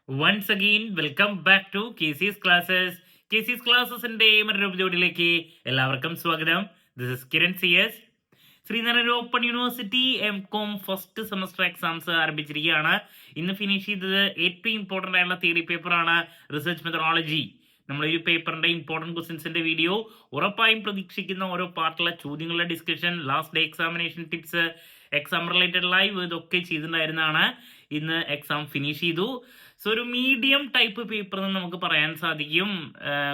Once again, welcome back to KC's Classes. KC's Classesന്റെ മറ്റൊരു എപ്പിസോഡിലേക്ക് എല്ലാവർക്കും സ്വാഗതം. This is Kiran CS. Sreenarayana Open University M.Com first semester exams ആരംഭിച്ചിരിക്കുകയാണ്. ഇന്ന് ഫിനിഷ് ചെയ്തത് ഏറ്റവും ഇമ്പോർട്ടൻ്റ് ആയിട്ടുള്ള തിയറി പേപ്പറാണ് റിസർച്ച് മെത്തഡോളജി. നമ്മൾ ഈ പേപ്പറിന്റെ ഇമ്പോർട്ടൻറ്റ് ക്വസ്റ്റ്യൻസിന്റെ വീഡിയോ ഉറപ്പായും പ്രതീക്ഷിക്കുന്ന ഓരോ പാർട്ടിലെ ചോദ്യങ്ങളുടെ discussion, last day examination tips, exam related live ഇതൊക്കെ ചെയ്തിട്ടുണ്ടായിരുന്നതാണ്. ഇന്ന് എക്സാം ഫിനിഷ് ചെയ്തു. സോ ഒരു മീഡിയം ടൈപ്പ് പേപ്പർ എന്ന് നമുക്ക് പറയാൻ സാധിക്കും.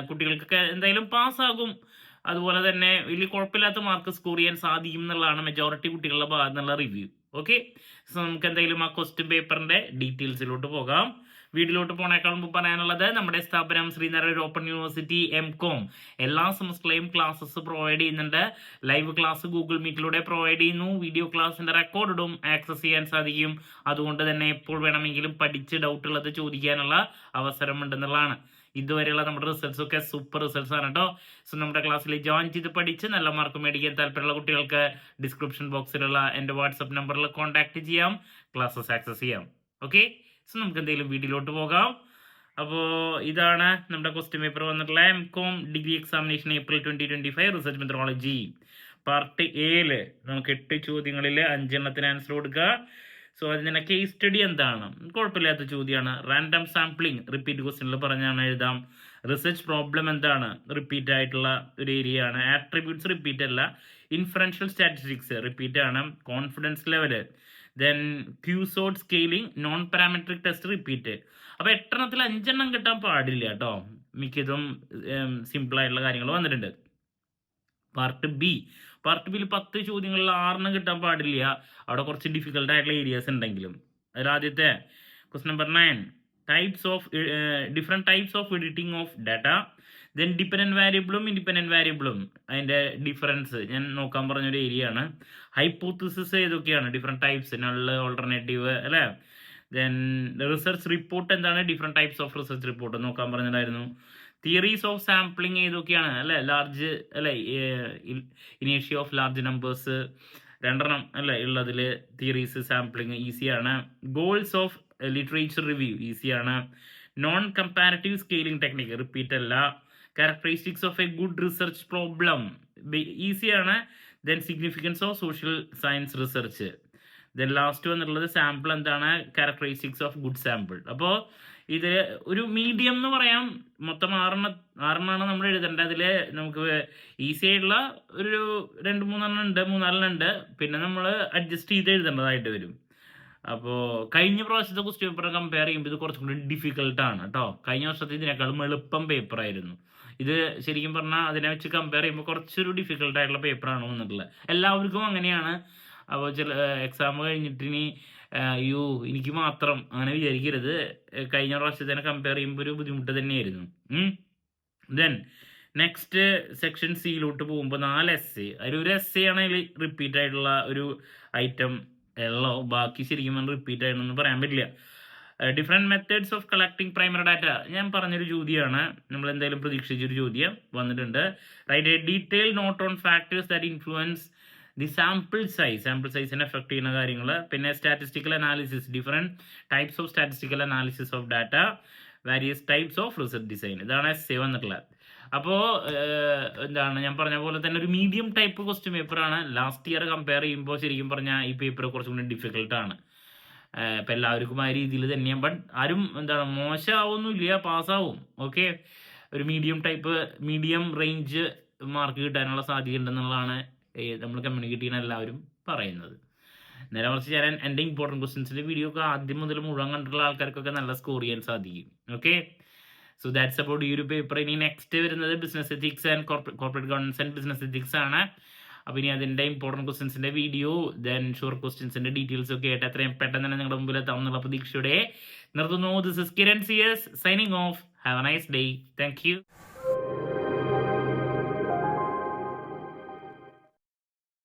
കുട്ടികൾക്കൊക്കെ എന്തായാലും പാസ്സാകും, അതുപോലെ തന്നെ വലിയ കുഴപ്പമില്ലാത്ത മാർക്ക് സ്കോർ ചെയ്യാൻ സാധിക്കും എന്നുള്ളതാണ് മെജോറിറ്റി കുട്ടികളുടെ ഭാഗത്തു നിന്നുള്ള റിവ്യൂ. ഓക്കെ, സോ നമുക്ക് എന്തായാലും ആ ക്വസ്റ്റ്യൻ പേപ്പറിന്റെ ഡീറ്റെയിൽസിലോട്ട് പോകാം. വീഡിയോയിലോട്ട് പോണേക്കാൾ മുമ്പ് പറയാനുള്ളത്, നമ്മുടെ സ്ഥാപനം ശ്രീനാരായണ ഓപ്പൺ യൂണിവേഴ്സിറ്റി M.Com എല്ലാ സെമസ്റ്ററിലെയും ക്ലാസ്സസ് പ്രൊവൈഡ് ചെയ്യുന്നുണ്ട്. ലൈവ് ക്ലാസ് ഗൂഗിൾ മീറ്റിലൂടെ പ്രൊവൈഡ് ചെയ്യുന്നു. വീഡിയോ ക്ലാസ്സിന്റെ റെക്കോർഡും ആക്സസ് ചെയ്യാൻ സാധിക്കും. അതുകൊണ്ട് തന്നെ എപ്പോൾ വേണമെങ്കിലും പഠിച്ച് ഡൗട്ട് ഉള്ളത് ചോദിക്കാനുള്ള അവസരമുണ്ടെന്നുള്ളതാണ്. ഇതുവരെയുള്ള നമ്മുടെ റിസൾട്ട്സ് ഒക്കെ സൂപ്പർ റിസൾട്ട്സ് ആണ് കേട്ടോ. സോ നമ്മുടെ ക്ലാസ്സിൽ ജോയിൻ ചെയ്ത് പഠിച്ച് നല്ല മാർക്ക് മേടിക്കാൻ താല്പര്യമുള്ള കുട്ടികൾക്ക് ഡിസ്ക്രിപ്ഷൻ ബോക്സിലുള്ള എൻ്റെ വാട്സപ്പ് നമ്പറിൽ കോൺടാക്ട് ചെയ്യാം, ക്ലാസ്സസ് ആക്സസ് ചെയ്യാം. ഓക്കെ, സോ നമുക്ക് എന്തെങ്കിലും വീഡിയോയിലോട്ട് പോകാം. അപ്പോൾ ഇതാണ് നമ്മുടെ ക്വസ്റ്റ്യൻ പേപ്പർ വന്നിട്ടുള്ള M.Com degree examination April 2025 research methodology part എയിൽ നമുക്ക് 8 ചോദ്യങ്ങളിൽ 5 എണ്ണത്തിന് ആൻസർ കൊടുക്കുക. സോ അതിൻ്റെ കേസ് സ്റ്റഡി എന്താണ്? കുഴപ്പമില്ലാത്ത ചോദ്യമാണ്. റാൻഡം സാമ്പിളിംഗ് റിപ്പീറ്റ് ക്വസ്റ്റ്യനിൽ പറഞ്ഞാണ് എഴുതാം. റിസർച്ച് പ്രോബ്ലം എന്താണ്? റിപ്പീറ്റ് ആയിട്ടുള്ള ഒരു ഏരിയ ആണ്. ആട്രിബ്യൂട്ട്സ് റിപ്പീറ്റ് അല്ല. ഇൻഫറൻഷ്യൽ സ്റ്റാറ്റിസ്റ്റിക്സ് റിപ്പീറ്റ് ആണ്. Confidence level, then Q sort scaling, non parametric test repeat. അപ്പോൾ 8 എണ്ണത്തിൽ 5 എണ്ണം കിട്ടാൻ പാടില്ല കേട്ടോ. മിക്കതും സിമ്പിളായിട്ടുള്ള കാര്യങ്ങൾ വന്നിട്ടുണ്ട്. പാർട്ട് ബിയിൽ 10 ചോദ്യങ്ങളിൽ 6 എണ്ണം കിട്ടാൻ പാടില്ല. അവിടെ കുറച്ച് ഡിഫിക്കൽട്ട് ആയിട്ടുള്ള ഏരിയാസ് ഉണ്ടെങ്കിലും. അതിൽ ആദ്യത്തെ question number 9, different types of editing of data. Then dependent വാരിയബിളും ഇൻഡിപെൻഡൻറ്റ് വാരിയബിളും അതിൻ്റെ ഡിഫറൻസ് ഞാൻ നോക്കാൻ പറഞ്ഞൊരു ഏരിയ ആണ്. ഹൈപ്പോത്തിസിസ് ഏതൊക്കെയാണ്? ഡിഫറെൻറ്റ് ടൈപ്സ്, നള്ള്, ഓൾട്ടർനേറ്റീവ് അല്ലേ. ദെൻ റിസർച്ച് റിപ്പോർട്ട് എന്താണ്? Different types of research report നോക്കാൻ പറഞ്ഞിട്ടുണ്ടായിരുന്നു. തിയറീസ് ഓഫ് സാമ്പിളിംഗ് ഏതൊക്കെയാണ് അല്ലേ? ലാർജ് അല്ലേ, ഇനീഷ്യ ഓഫ് ലാർജ് നമ്പേഴ്സ് 2 എണ്ണം അല്ലേ ഉള്ളതിൽ. തിയറീസ്, സാമ്പിളിംഗ് ഈസിയാണ്. ഗോൾസ് ഓഫ് ലിറ്ററേച്ചർ റിവ്യൂ ഈസിയാണ്. Non comparative scaling technique repeat അല്ല. Characteristics of a good research problem ഈസിയാണ്. Then significance of social science research. Then last വന്നിട്ടുള്ളത് സാമ്പിൾ എന്താണ്? Characteristics of good sample. അപ്പോൾ ഇത് ഒരു മീഡിയം എന്ന് പറയാം. മൊത്തം 6 നമ്മൾ എഴുതേണ്ടത്. അതിൽ നമുക്ക് ഈസി ആയിട്ടുള്ള ഒരു 2-3 എണ്ണം ഉണ്ട്, 3-4 ഉണ്ട്. പിന്നെ നമ്മൾ അഡ്ജസ്റ്റ് ചെയ്ത് എഴുതേണ്ടതായിട്ട് വരും. അപ്പോൾ കഴിഞ്ഞ പ്രാവശ്യത്തെ ക്വസ്റ്റ്യൻ പേപ്പർ കമ്പയർ ചെയ്യുമ്പോൾ ഇത് കുറച്ചും കൂടി ഡിഫിക്കൽട്ടാണ് കേട്ടോ. കഴിഞ്ഞ വർഷത്തെ ഇതിനേക്കാളും എളുപ്പം പേപ്പറായിരുന്നു ഇത്. ശരിക്കും പറഞ്ഞാൽ അതിനെ വെച്ച് കമ്പയർ ചെയ്യുമ്പോൾ കുറച്ചൊരു ഡിഫിക്കൽട്ടായിട്ടുള്ള പേപ്പറാണ് വന്നിട്ടുള്ളത്. എല്ലാവർക്കും അങ്ങനെയാണ്. അപ്പോൾ ചില എക്സാം കഴിഞ്ഞിട്ട് ഇനി അയ്യോ എനിക്ക് മാത്രം അങ്ങനെ വിചാരിക്കരുത്. കഴിഞ്ഞ പ്രാവശ്യത്തിനെ കമ്പയർ ചെയ്യുമ്പോൾ ഒരു ബുദ്ധിമുട്ട് തന്നെയായിരുന്നു. ദെൻ നെക്സ്റ്റ് സെക്ഷൻ സിയിലോട്ട് പോകുമ്പോൾ 4 essay. അതിലൊരു essay ആണ് അതിൽ റിപ്പീറ്റ് ആയിട്ടുള്ള ഒരു ഐറ്റം ഉള്ളോ. ബാക്കി ശരിക്കും പറഞ്ഞാൽ റിപ്പീറ്റ് ആയിട്ടൊന്നും പറയാൻ പറ്റില്ല. Different methods of collecting primary data ഞാൻ പറഞ്ഞൊരു ചോദ്യമാണ്. നമ്മൾ എന്തായാലും പ്രതീക്ഷിച്ചൊരു ചോദ്യം വന്നിട്ടുണ്ട്. Write a detail note on factors that influence the sample സൈസിനെ എഫക്ട് ചെയ്യുന്ന കാര്യങ്ങൾ. പിന്നെ statistical analysis, different types of statistical analysis of data, various types of research design. ഇതാണ് essay വന്നിട്ടുള്ളത്. അപ്പോൾ എന്താണ് ഞാൻ പറഞ്ഞ പോലെ തന്നെ ഒരു മീഡിയം ടൈപ്പ് ക്വസ്റ്റ്യൻ പേപ്പറാണ്. ലാസ്റ്റ് ഇയർ കമ്പയർ ചെയ്യുമ്പോൾ ശരിക്കും പറഞ്ഞാൽ ഈ പേപ്പർ കുറച്ചും കൂടി ഡിഫിക്കൽട്ടാണ്. ഇപ്പം എല്ലാവർക്കും ആ രീതിയിൽ തന്നെയാണ്. ബട്ട് ആരും എന്താണ് മോശമാവൊന്നുമില്ല, പാസ്സാവും. ഓക്കെ, ഒരു മീഡിയം റേഞ്ച് മാർക്ക് കിട്ടാനുള്ള സാധ്യത ഉണ്ടെന്നുള്ളതാണ് നമ്മൾ കമ്മ്യൂണിക്കേറ്റ് ചെയ്യുന്ന എല്ലാവരും പറയുന്നത്. നേരെ മറിച്ച് ഞാൻ എൻ്റെ ഇമ്പോർട്ടൻറ്റ് ക്വസ്റ്റ്യൻസിൻ്റെ വീഡിയോ ഒക്കെ ആദ്യം മുതൽ മുഴുവൻ കണ്ടിട്ടുള്ള ആൾക്കാർക്കൊക്കെ നല്ല സ്കോർ ചെയ്യാൻ സാധിക്കും. ഓക്കെ, സോ ദാറ്റ്സ് അബൌട്ട് ഈ ഒരു പേപ്പർ. ഇനി നെക്സ്റ്റ് വരുന്നത് business ethics and corporate governance and business ethics ആണ്. അപ്പോൾ ഇനി അതിൻ്റെ ഇമ്പോർട്ടൻറ്റ് ക്വസ്റ്റ്യൻസിൻ്റെ വീഡിയോ, ദെൻ ഷുവർ ക്വസ്റ്റ്യൻസിൻ്റെ ഡീറ്റെയിൽസ് ഒക്കെ ആയിട്ട് എത്രയും പെട്ടെന്ന് തന്നെ നിങ്ങളുടെ മുമ്പിൽ എത്താം എന്നുള്ള പ്രതീക്ഷയോടെ നിർത്തുന്നു. This is Kiran CS signing off. Have a nice day. Thank U.